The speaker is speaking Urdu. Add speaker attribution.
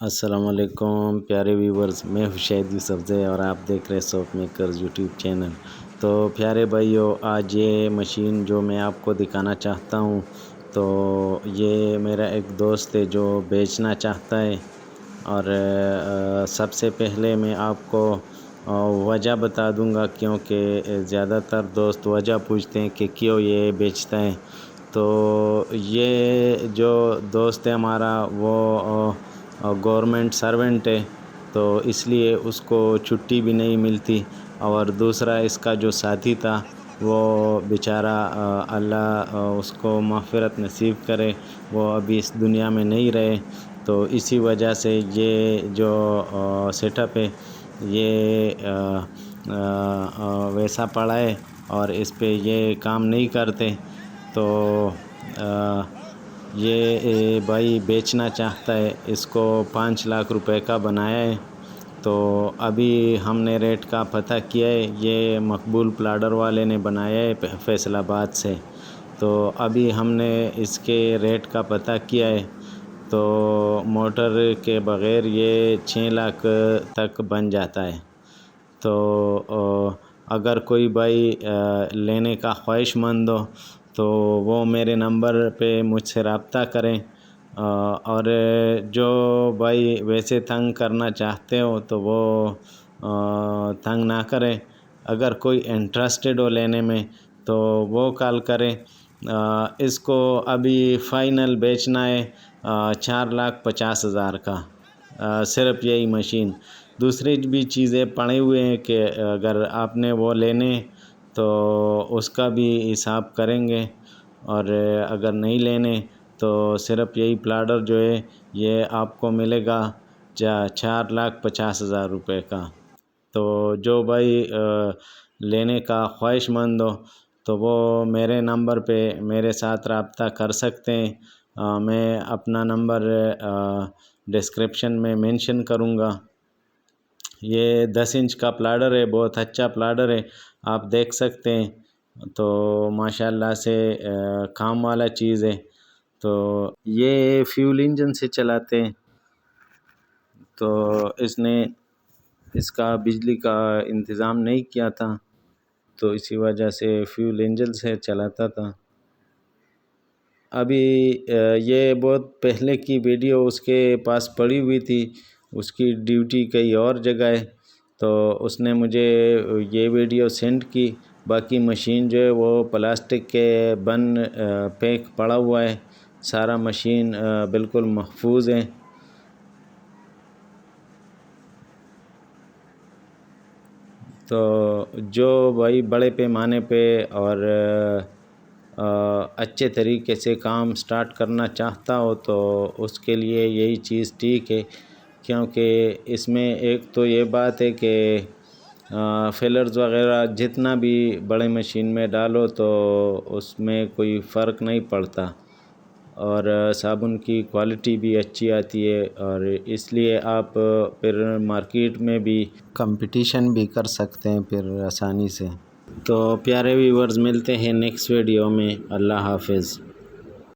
Speaker 1: السلام علیکم پیارے ویورز، میں شاہد یوسف زئی اور آپ دیکھ رہے سوپ میکرز یوٹیوب چینل۔ تو پیارے بھائیو، آج یہ مشین جو میں آپ کو دکھانا چاہتا ہوں، تو یہ میرا ایک دوست ہے جو بیچنا چاہتا ہے۔ اور سب سے پہلے میں آپ کو وجہ بتا دوں گا، کیونکہ زیادہ تر دوست وجہ پوچھتے ہیں کہ کیوں یہ بیچتا ہے۔ تو یہ جو دوست ہے ہمارا، وہ گورنمنٹ سرونٹ ہے، تو اس لیے اس کو چھٹی بھی نہیں ملتی۔ اور دوسرا اس کا جو ساتھی تھا، وہ بیچارہ اللہ اس کو مغفرت نصیب کرے، وہ ابھی اس دنیا میں نہیں رہے۔ تو اسی وجہ سے یہ جو سیٹ اپ ہے، یہ ویسا پڑا ہے اور اس پہ یہ کام نہیں کرتے۔ تو یہ بھائی بیچنا چاہتا ہے، اس کو 5 لاکھ روپے کا بنایا ہے۔ تو ابھی ہم نے ریٹ کا پتہ کیا ہے، یہ مقبول پلاڈر والے نے بنایا ہے فیصل آباد سے۔ تو ابھی ہم نے اس کے ریٹ کا پتہ کیا ہے، تو موٹر کے بغیر یہ 6 لاکھ تک بن جاتا ہے۔ تو اگر کوئی بھائی لینے کا خواہش مند ہو تو وہ میرے نمبر پہ مجھ سے رابطہ کریں۔ اور جو بھائی ویسے تنگ کرنا چاہتے ہو تو وہ تنگ نہ کریں۔ اگر کوئی انٹرسٹڈ ہو لینے میں تو وہ کال کریں۔ اس کو ابھی فائنل بیچنا ہے 4,50,000 کا، صرف یہی مشین۔ دوسری بھی چیزیں پڑے ہوئے ہیں کہ اگر آپ نے وہ لینے تو اس کا بھی حساب کریں گے، اور اگر نہیں لینے تو صرف یہی پلاڈر جو ہے یہ آپ کو ملے گا 4,50,000 روپے کا۔ تو جو بھائی لینے کا خواہش مند ہو تو وہ میرے نمبر پہ میرے ساتھ رابطہ کر سکتے ہیں۔ میں اپنا نمبر ڈسکرپشن میں مینشن کروں گا۔ یہ 10 انچ کا پلاڈر ہے، بہت اچھا پلاڈر ہے، آپ دیکھ سکتے ہیں۔ تو ماشاءاللہ سے کام والا چیز ہے۔ تو یہ فیول انجن سے چلاتے ہیں، تو اس نے اس کا بجلی کا انتظام نہیں کیا تھا، تو اسی وجہ سے فیول انجن سے چلاتا تھا۔ ابھی یہ بہت پہلے کی ویڈیو اس کے پاس پڑی ہوئی تھی، اس کی ڈیوٹی کئی اور جگہ ہے، تو اس نے مجھے یہ ویڈیو سینڈ کی۔ باقی مشین جو ہے وہ پلاسٹک کے بن پیک پڑا ہوا ہے، سارا مشین بالکل محفوظ ہے۔ تو جو بھائی بڑے پیمانے پہ اور اچھے طریقے سے کام سٹارٹ کرنا چاہتا ہو تو اس کے لیے یہی چیز ٹھیک ہے، کیونکہ اس میں ایک تو یہ بات ہے کہ فیلرز وغیرہ جتنا بھی بڑے مشین میں ڈالو تو اس میں کوئی فرق نہیں پڑتا، اور صابن کی کوالٹی بھی اچھی آتی ہے، اور اس لیے آپ پھر مارکیٹ میں بھی کمپٹیشن بھی کر سکتے ہیں پھر آسانی سے۔ تو پیارے ویورز، ملتے ہیں نیکسٹ ویڈیو میں۔ اللہ حافظ۔